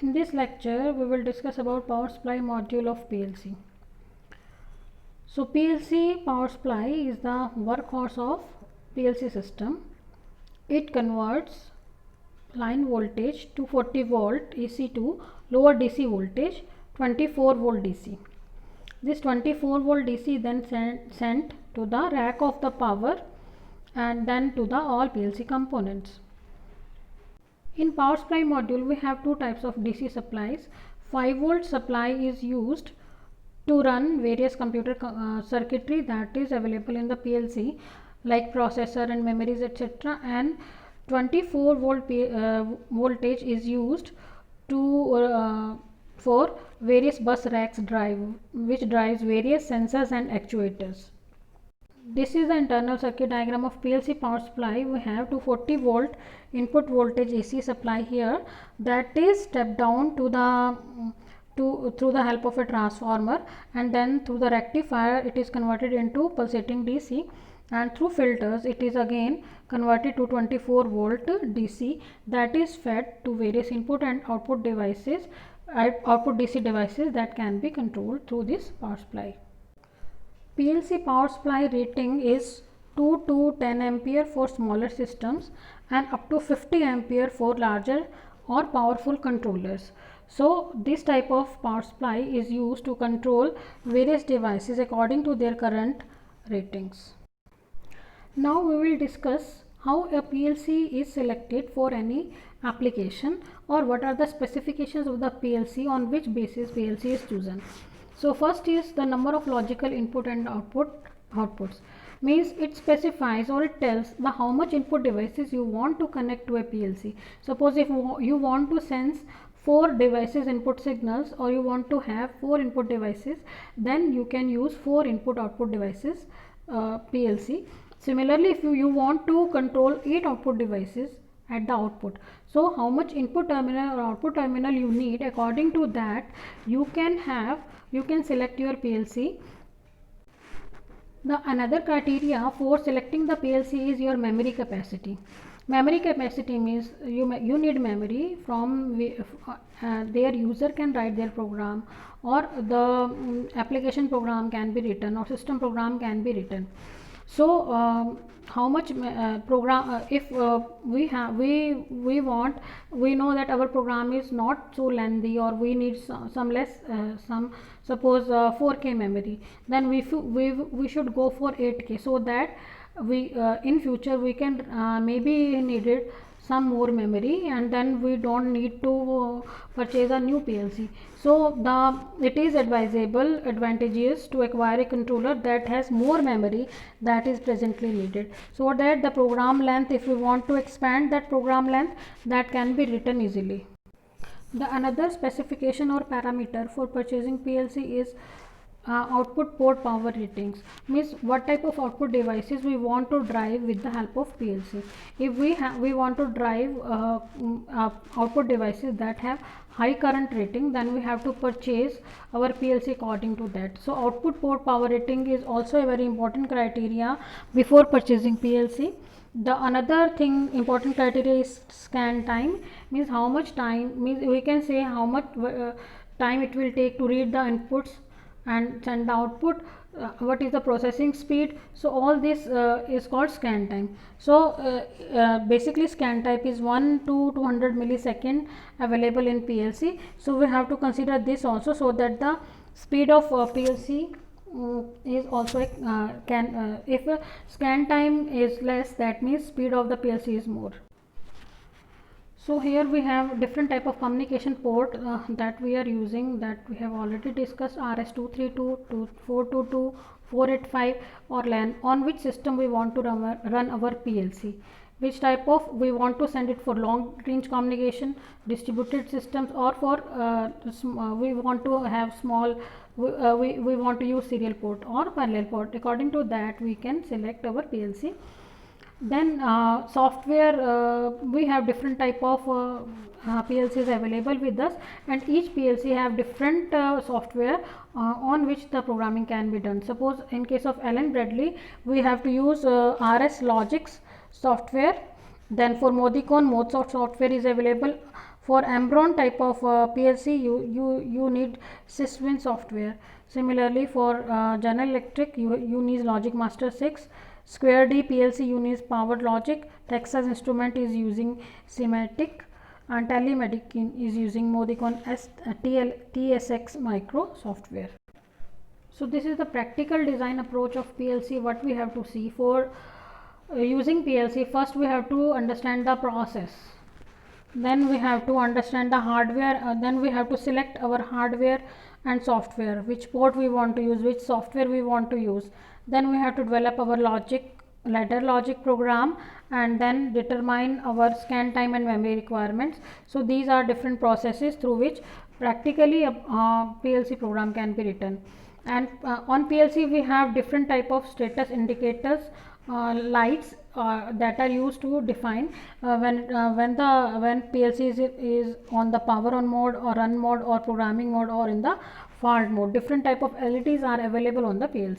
In this lecture, we will discuss about power supply module of PLC. So PLC power supply is the workhorse of PLC system. It converts line voltage 240 volt AC to lower DC voltage 24 volt DC. This 24 volt DC then sent to the rack of the power and then to the all PLC components. In power supply module, we have two types of DC supplies. 5 volt supply is used to run various computer circuitry that is available in the PLC like processor and memories etc. And 24 volt voltage is used to for various bus racks which drives various sensors and actuators. This is the internal circuit diagram of PLC power supply. We have 240 volt input voltage AC supply here that is stepped down to the through the help of a transformer, and then through the rectifier it is converted into pulsating DC, and through filters it is again converted to 24 volt DC that is fed to various input and output devices, output DC devices that can be controlled through this power supply. PLC power supply rating is 2 to 10 ampere for smaller systems and up to 50 ampere for larger or powerful controllers. So this type of power supply is used to control various devices according to their current ratings. Now we will discuss how a PLC is selected for any application, or what are the specifications of the PLC, on which basis PLC is chosen. So first is the number of logical input and outputs, means it specifies or it tells the how much input devices you want to connect to a PLC. Suppose if you want to sense 4 devices input signals, or you want to have 4 input devices, then you can use 4 input output devices PLC. Similarly, if you want to control 8 output devices at the output, so how much input terminal or output terminal you need, according to that you can select your PLC. The another criteria for selecting the PLC is your memory capacity. Memory capacity means you need memory from their user can write their program, or the application program can be written, or system program can be written. So how much program if we know that our program is not so lengthy, or we need some less suppose 4K memory, then we should go for 8K, so that we in future we can maybe needed some more memory, and then we don't need to purchase a new PLC. So it is advantageous to acquire a controller that has more memory that is presently needed, so that the program length, if we want to expand that program length, that can be written easily. The another specification or parameter for purchasing PLC is output port power ratings, means what type of output devices we want to drive with the help of PLC. If we want to drive output devices that have high current rating, then we have to purchase our PLC according to that. So output port power rating is also a very important criteria before purchasing PLC. The another thing important criteria is scan time, means how much time, means we can say how much time it will take to read the inputs and send the output, what is the processing speed. So all this is called scan time. So basically scan type is 1 to 200 millisecond available in PLC, so we have to consider this also, so that the speed of PLC is also if scan time is less, that means speed of the PLC is more. So here we have different type of communication port that we are using, that we have already discussed: RS232, 422, 485 or LAN. On which system we want to run our PLC, which type of we want to send it for long range communication, distributed systems, or for we want to have small, we want to use serial port or parallel port. According to that we can select our PLC. Then software, we have different type of PLCs available with us, and each PLC have different software on which the programming can be done. Suppose in case of Allen Bradley we have to use RS Logix software. Then for Modicon, Mozart software is available. For Ambron type of PLC, you need Syswin software. Similarly, for General Electric, you need Logic Master 6. Square D PLC, you need Powered Logic. Texas Instrument is using Symantec, and Telemedic is using Modicon TSX Micro software. So this is the practical design approach of PLC. What we have to see for using PLC, first we have to understand the process, then we have to understand the hardware, then we have to select our hardware and software, which port we want to use, which software we want to use, then we have to develop our ladder logic program, and then determine our scan time and memory requirements. So these are different processes through which practically a PLC program can be written. And on PLC we have different type of status indicators, lights that are used to define when PLC is on the power on mode or run mode or programming mode or in the fault mode. Different type of LEDs are available on the PLC.